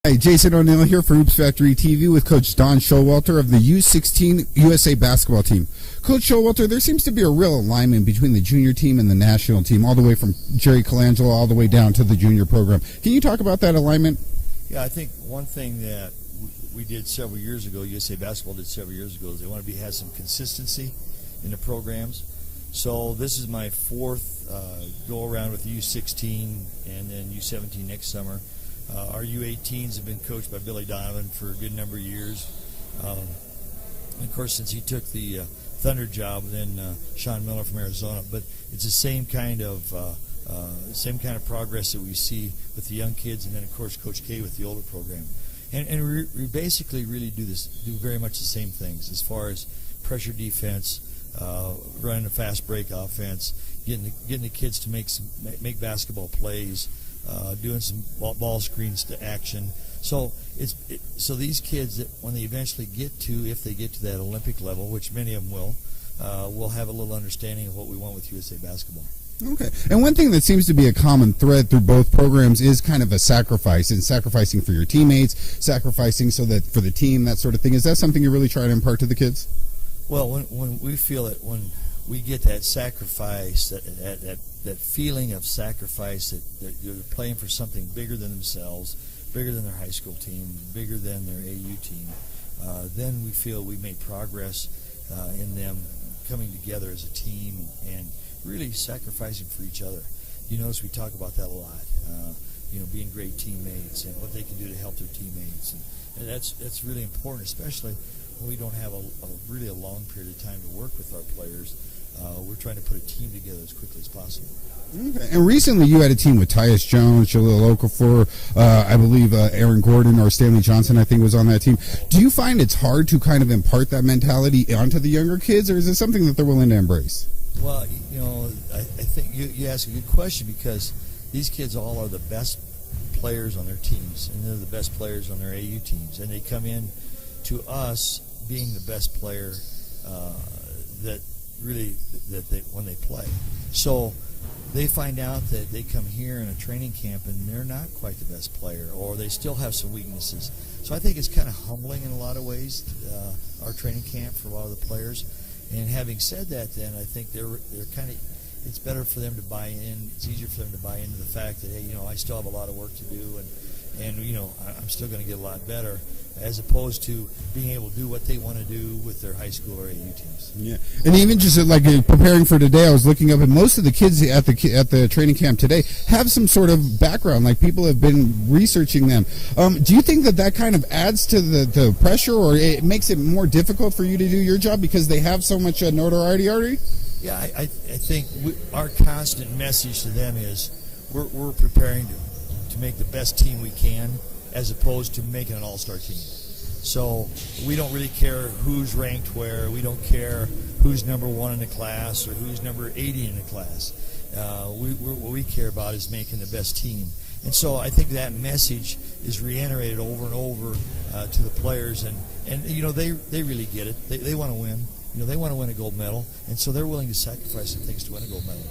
Hi, Jason O'Neill here for Hoops Factory TV with Coach Don Showalter of the U16 USA basketball team. Coach Showalter, there seems to be a real alignment between the junior team and the national team, all the way from Jerry Colangelo all the way down to the junior program. Can you talk about that alignment? Yeah, I think one thing that we did several years ago, USA Basketball did several years ago, is they want to have some consistency in the programs. So this is my fourth go-around with U16 and then U17 next summer. Our U18s have been coached by Billy Donovan for a good number of years. And of course, since he took the Thunder job, then Sean Miller from Arizona. But it's the same kind of progress that we see with the young kids, and then of course Coach K with the older program. And we basically really do very much the same things as far as pressure defense, running a fast break offense, getting the kids to make basketball plays. Doing some ball screens to action. So so these kids, that when they eventually if they get to that Olympic level, which many of them will have a little understanding of what we want with USA Basketball. Okay. And one thing that seems to be a common thread through both programs is kind of a sacrifice, and sacrificing for your teammates, sacrificing so that for the team, that sort of thing. Is that something you really try to impart to the kids? Well, when we feel that when we get that sacrifice, that feeling of sacrifice, that you're playing for something bigger than themselves, bigger than their high school team, bigger than their AU team, then we feel we made progress in them coming together as a team and really sacrificing for each other. You notice we talk about that a lot, being great teammates and what they can do to help their teammates. And that's really important, especially when we don't have a long period of time to work with our players. We're trying to put a team together as quickly as possible. Okay. And recently you had a team with Tyus Jones, Jaleel Okafor, I believe Aaron Gordon or Stanley Johnson, I think, was on that team. Do you find it's hard to kind of impart that mentality onto the younger kids, or is it something that they're willing to embrace? Well, I think you ask a good question, because these kids all are the best players on their teams, and they're the best players on their AU teams, and they come in to us being the best player when they play. So they find out that they come here in a training camp and they're not quite the best player, or they still have some weaknesses. So I think it's kind of humbling in a lot of ways, our training camp for a lot of the players. And having said that, then I think it's better for them to buy in. It's easier for them to buy into the fact that, hey, I still have a lot of work to do, and I'm still going to get a lot better, as opposed to being able to do what they want to do with their high school or AU teams. Yeah, and even just like preparing for today, I was looking up, and most of the kids at the training camp today have some sort of background, like people have been researching them. Do you think that kind of adds to the pressure, or it makes it more difficult for you to do your job because they have so much notoriety already? Yeah, I think our constant message to them is we're preparing to make the best team we can, as opposed to making an all-star team. So we don't really care who's ranked where. We don't care who's number 1 in the class or who's number 80 in the class. What we care about is making the best team. And so I think that message is reiterated over and over to the players, and they really get it. They want to win. They want to win a gold medal, and so they're willing to sacrifice some things to win a gold medal.